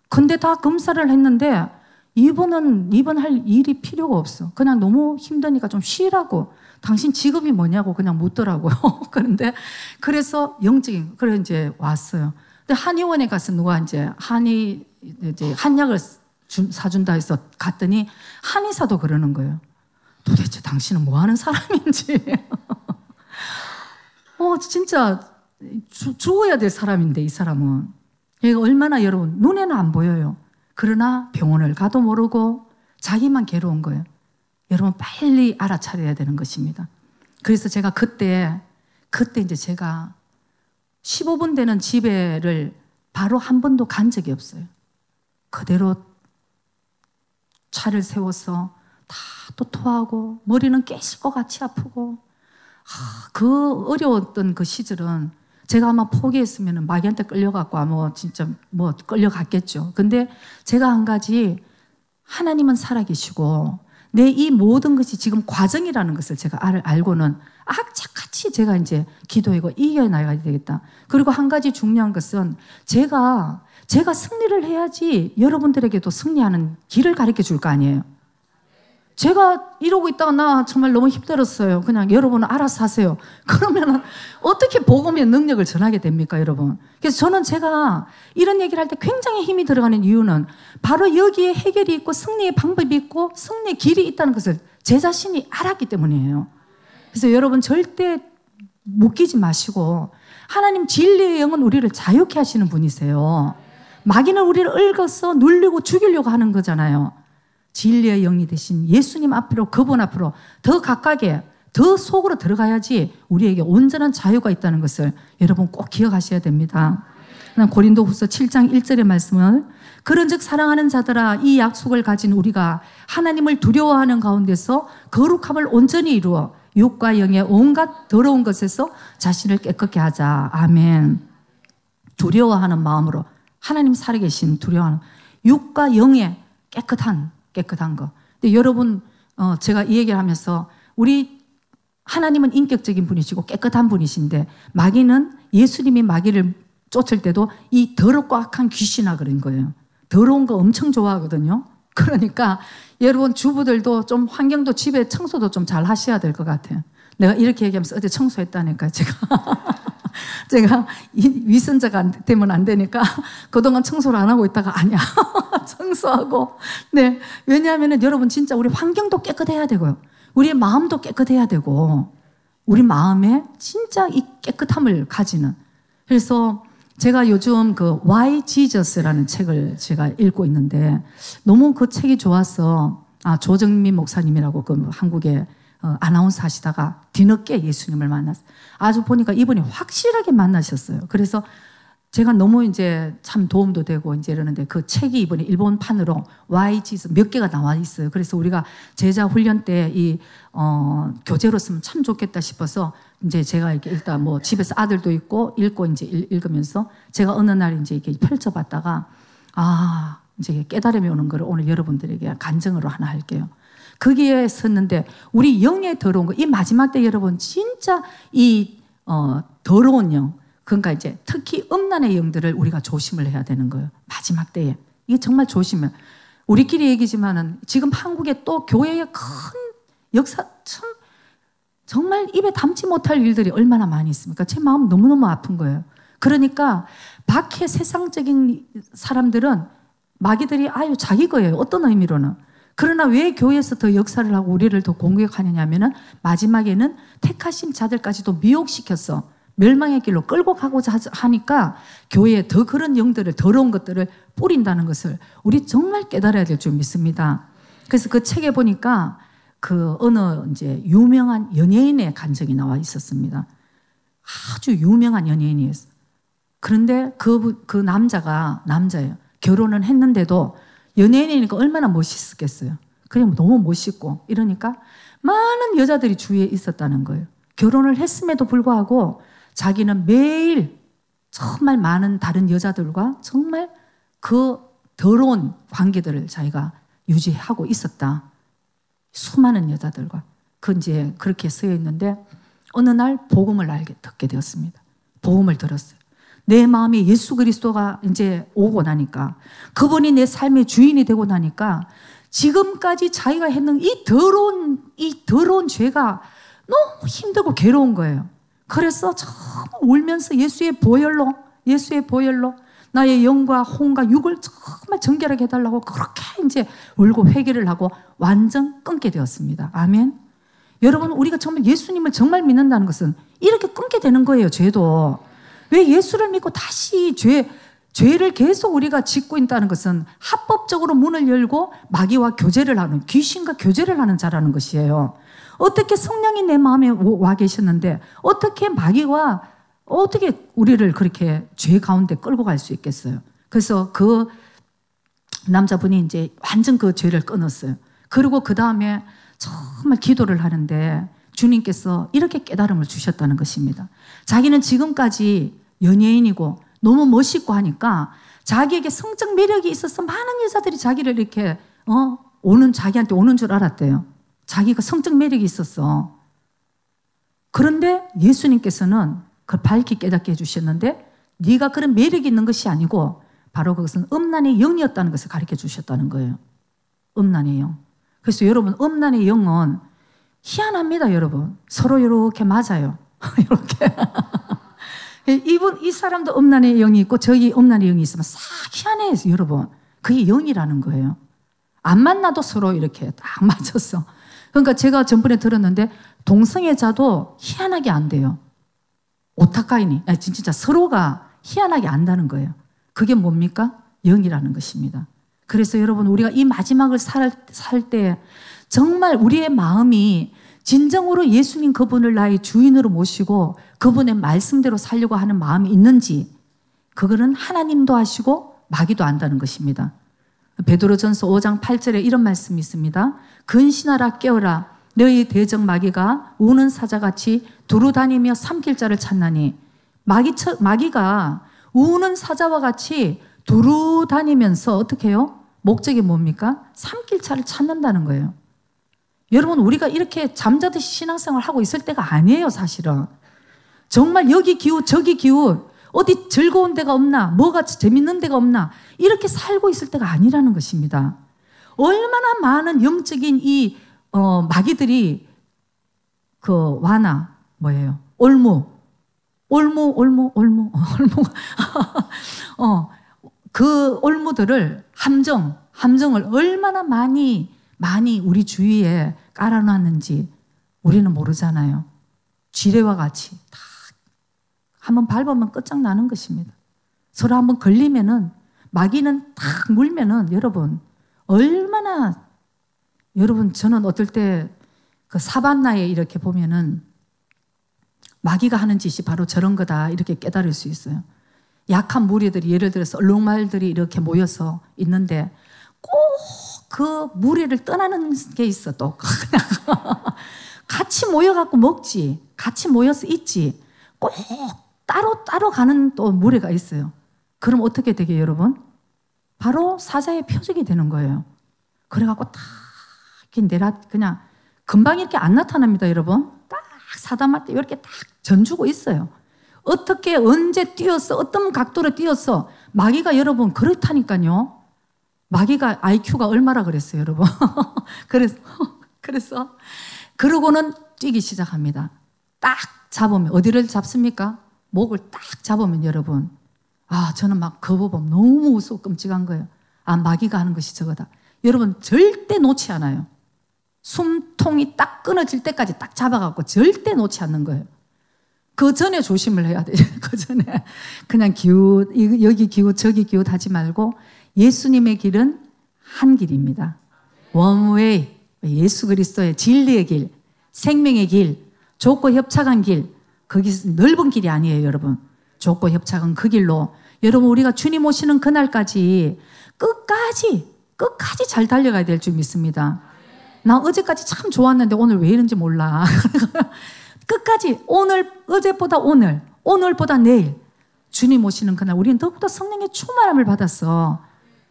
근데 다 검사를 했는데 입원할 일이 필요가 없어. 그냥 너무 힘드니까 좀 쉬라고. 당신 직업이 뭐냐고 그냥 묻더라고요. 그런데 그래서 영적인, 그래 이제 왔어요. 근데 한의원에 가서 누가 이제 한약을 사준다 해서 갔더니 한의사도 그러는 거예요. 도대체 당신은 뭐 하는 사람인지. 진짜 죽어야 될 사람인데 이 사람은. 얘가 얼마나 여러분 눈에는 안 보여요. 그러나 병원을 가도 모르고 자기만 괴로운 거예요. 여러분 빨리 알아차려야 되는 것입니다. 그래서 제가 그때 이제 제가 15분 되는 집에를 바로 한 번도 간 적이 없어요. 그대로 차를 세워서 다 또 토하고 머리는 깨질 것 같이 아프고 그 어려웠던 그 시절은 제가 아마 포기했으면 마귀한테 끌려갔고 아마 진짜 끌려갔겠죠. 근데 제가 한 가지 하나님은 살아계시고 내 이 모든 것이 지금 과정이라는 것을 제가 알고는 악착같이 제가 이제 기도하고 이겨나가야 되겠다. 그리고 한 가지 중요한 것은 제가 승리를 해야지 여러분들에게도 승리하는 길을 가르쳐 줄 거 아니에요. 제가 이러고 있다가 나 정말 너무 힘들었어요. 그냥 여러분은 알아서 하세요. 그러면 어떻게 복음의 능력을 전하게 됩니까, 여러분? 그래서 저는 제가 이런 얘기를 할 때 굉장히 힘이 들어가는 이유는 바로 여기에 해결이 있고 승리의 방법이 있고 승리의 길이 있다는 것을 제 자신이 알았기 때문이에요. 그래서 여러분 절대 묶이지 마시고 하나님 진리의 영은 우리를 자유케 하시는 분이세요. 마귀는 우리를 얽어서 눌리고 죽이려고 하는 거잖아요. 진리의 영이 되신 예수님 앞으로 그분 앞으로 더 가깝게 더 속으로 들어가야지 우리에게 온전한 자유가 있다는 것을 여러분 꼭 기억하셔야 됩니다. 고린도후서 7장 1절의 말씀을 그런즉 사랑하는 자들아 이 약속을 가진 우리가 하나님을 두려워하는 가운데서 거룩함을 온전히 이루어 육과 영의 온갖 더러운 것에서 자신을 깨끗게 하자. 아멘. 두려워하는 마음으로 하나님 살아계신 두려워하는 육과 영의 깨끗한 거. 근데 여러분 제가 이 얘기를 하면서 우리 하나님은 인격적인 분이시고 깨끗한 분이신데 마귀는 예수님이 마귀를 쫓을 때도 이 더럽고 악한 귀신아 그런 거예요. 더러운 거 엄청 좋아하거든요. 그러니까 여러분 주부들도 좀 환경도 집에 청소도 좀 잘 하셔야 될 것 같아요. 내가 이렇게 얘기하면서 어제 청소했다니까 제가 위선자가 되면 안 되니까 그동안 청소를 안 하고 있다가 아니야 청소하고. 네, 왜냐하면 여러분 진짜 우리 환경도 깨끗해야 되고요. 우리의 마음도 깨끗해야 되고 우리 마음에 진짜 이 깨끗함을 가지는. 그래서 제가 요즘 그 Why Jesus라는 책을 제가 읽고 있는데 너무 그 책이 좋아서 조정민 목사님이라고 그 한국에 아나운서 하시다가 뒤늦게 예수님을 만났어요. 아주 보니까 이분이 확실하게 만나셨어요. 그래서 제가 너무 이제 참 도움도 되고 이제 이러는데 그 책이 이번에 일본판으로 YG에서 몇 개가 나와 있어요. 그래서 우리가 제자 훈련 때 이 교재로 쓰면 참 좋겠다 싶어서 이제 제가 이렇게 일단 뭐 집에서 아들도 있고 읽고 이제 읽으면서 제가 어느 날 이제 이렇게 펼쳐봤다가 이제 깨달음이 오는 거를 오늘 여러분들에게 간증으로 하나 할게요. 거기에 썼는데 우리 영에 더러운 거 이 마지막 때 여러분 진짜 이 더러운 영 그러니까 이제 특히 음란의 영들을 우리가 조심을 해야 되는 거예요. 마지막 때에 이게 정말 조심해. 우리끼리 얘기지만은 지금 한국에 또 교회의 큰 역사 참 정말 입에 담지 못할 일들이 얼마나 많이 있습니까? 제 마음 너무너무 아픈 거예요. 그러니까 밖에 세상적인 사람들은 마귀들이 자기 거예요. 어떤 의미로는. 그러나 왜 교회에서 더 역사를 하고 우리를 더 공격하느냐 하면은 마지막에는 택하신 자들까지도 미혹시켜서 멸망의 길로 끌고 가고자 하니까 교회에 더 그런 영들을 더러운 것들을 뿌린다는 것을 우리 정말 깨달아야 될 줄 믿습니다. 그래서 그 책에 보니까 그 어느 이제 유명한 연예인의 간증이 나와 있었습니다. 아주 유명한 연예인이었어요. 그런데 그 남자예요. 결혼은 했는데도 연예인이니까 얼마나 멋있었겠어요. 그냥 너무 멋있고 이러니까 많은 여자들이 주위에 있었다는 거예요. 결혼을 했음에도 불구하고 자기는 매일 정말 많은 다른 여자들과 정말 그 더러운 관계들을 자기가 유지하고 있었다. 수많은 여자들과. 이제 그렇게 쓰여 있는데 어느 날 복음을 듣게 되었습니다. 복음을 들었어요. 내 마음에 예수 그리스도가 이제 오고 나니까 그분이 내 삶의 주인이 되고 나니까 지금까지 자기가 했는 이 더러운 죄가 너무 힘들고 괴로운 거예요. 그래서 정말 울면서 예수의 보혈로 나의 영과 혼과 육을 정말 정결하게 해달라고 그렇게 이제 울고 회개를 하고 완전 끊게 되었습니다. 아멘. 여러분 우리가 정말 예수님을 정말 믿는다는 것은 이렇게 끊게 되는 거예요. 죄도. 왜 예수를 믿고 다시 죄를 계속 우리가 짓고 있다는 것은 합법적으로 문을 열고 마귀와 교제를 하는, 귀신과 교제를 하는 자라는 것이에요. 어떻게 성령이 내 마음에 와 계셨는데 어떻게 마귀와 어떻게 우리를 그렇게 죄 가운데 끌고 갈 수 있겠어요? 그래서 그 남자분이 이제 완전 그 죄를 끊었어요. 그리고 그 다음에 정말 기도를 하는데 주님께서 이렇게 깨달음을 주셨다는 것입니다. 자기는 지금까지 연예인이고 너무 멋있고 하니까 자기에게 성적 매력이 있어서 많은 여자들이 자기를 이렇게 자기한테 오는 줄 알았대요. 자기가 성적 매력이 있었어. 그런데 예수님께서는 그걸 밝히 깨닫게 해주셨는데 네가 그런 매력이 있는 것이 아니고 바로 그것은 음란의 영이었다는 것을 가르쳐 주셨다는 거예요. 음란의 영. 그래서 여러분, 음란의 영은 희한합니다, 여러분. 서로 이렇게 맞아요. 이렇게. 이 사람도 음란의 영이 있고 저기 음란의 영이 있으면 싹 희한해요, 여러분. 그게 영이라는 거예요. 안 만나도 서로 이렇게 딱 맞았어. 그러니까 제가 전번에 들었는데 동성애자도 희한하게 안 돼요. 오타카이니. 진짜 서로가 희한하게 안다는 거예요. 그게 뭡니까? 영이라는 것입니다. 그래서 여러분, 우리가 이 마지막을 살 때 정말 우리의 마음이 진정으로 예수님 그분을 나의 주인으로 모시고 그분의 말씀대로 살려고 하는 마음이 있는지, 그거는 하나님도 아시고 마귀도 안다는 것입니다. 베드로전서 5장 8절에 이런 말씀이 있습니다. 근신하라, 깨어라. 너희 대적 마귀가 우는 사자같이 두루다니며 삼킬 자를 찾나니. 마귀가 우는 사자와 같이 두루다니면서 어떻게 해요? 목적이 뭡니까? 삼킬 자를 찾는다는 거예요. 여러분, 우리가 이렇게 잠자듯이 신앙생활을 하고 있을 때가 아니에요, 사실은. 정말 여기 기웃 저기 기웃, 어디 즐거운 데가 없나, 뭐가 재밌는 데가 없나, 이렇게 살고 있을 때가 아니라는 것입니다. 얼마나 많은 영적인 이 마귀들이 그 완화 뭐예요? 올무 그 올무들을 함정을 얼마나 많이 우리 주위에 깔아놨는지 우리는 모르잖아요. 쥐레와 같이 다 한번 밟으면 끝장나는 것입니다. 서로 한번 걸리면은, 마귀는 탁 물면은, 얼마나, 저는 어떨 때 그 사반나에 이렇게 보면은 마귀가 하는 짓이 바로 저런 거다 이렇게 깨달을 수 있어요. 약한 무리들이, 예를 들어서 얼룩말들이 이렇게 모여서 있는데 꼭 그 무리를 떠나는 게 있어. 또 그냥 같이 모여갖고 먹지, 같이 모여서 있지, 꼭 따로 가는 또 무리가 있어요. 그럼 어떻게 되게 여러분? 바로 사자의 표적이 되는 거예요. 그래갖고 딱 그냥 금방 이렇게 안 나타납니다, 여러분. 딱 사담할 때 이렇게 딱 전주고 있어요. 어떻게 언제 뛰었어, 어떤 각도로 뛰었어. 마귀가 여러분 그렇다니까요. 마귀가 IQ가 얼마나 그랬어요, 여러분. 그래서 그러고는 뛰기 시작합니다. 딱 잡으면, 어디를 잡습니까? 목을 딱 잡으면 여러분, 저는 막 그 부분 너무 무서워 끔찍한 거예요. 마귀가 하는 것이 저거다. 여러분, 절대 놓지 않아요. 숨통이 딱 끊어질 때까지 딱 잡아갖고 절대 놓지 않는 거예요. 그 전에 조심을 해야 돼요. 그 전에 그냥 여기 기웃 저기 기웃 하지 말고, 예수님의 길은 한 길입니다. One way. 예수 그리스도의 진리의 길, 생명의 길, 좁고 협착한 길. 거기 넓은 길이 아니에요, 여러분. 좁고 협착은 그 길로 여러분, 우리가 주님 오시는 그날까지 끝까지 잘 달려가야 될 줄 믿습니다. 나 어제까지 참 좋았는데 오늘 왜 이런지 몰라. 끝까지 어제보다 오늘보다 내일, 주님 오시는 그날 우리는 더욱더 성령의 충만함을 받았어.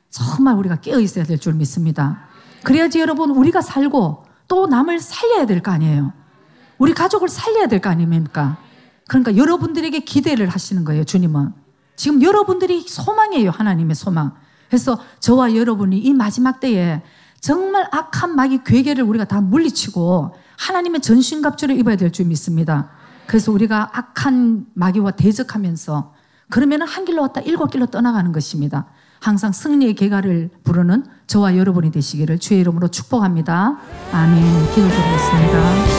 정말 우리가 깨어 있어야 될 줄 믿습니다. 그래야지 여러분, 우리가 살고 또 남을 살려야 될 거 아니에요. 우리 가족을 살려야 될 거 아닙니까? 그러니까 여러분들에게 기대를 하시는 거예요, 주님은. 지금 여러분들이 소망이에요, 하나님의 소망. 그래서 저와 여러분이 이 마지막 때에 정말 악한 마귀 괴계를 우리가 다 물리치고 하나님의 전신갑주를 입어야 될 줄 믿습니다. 그래서 우리가 악한 마귀와 대적하면서, 그러면 한 길로 왔다 7길로 떠나가는 것입니다. 항상 승리의 계가를 부르는 저와 여러분이 되시기를 주의 이름으로 축복합니다. 아멘. 기도드리겠습니다.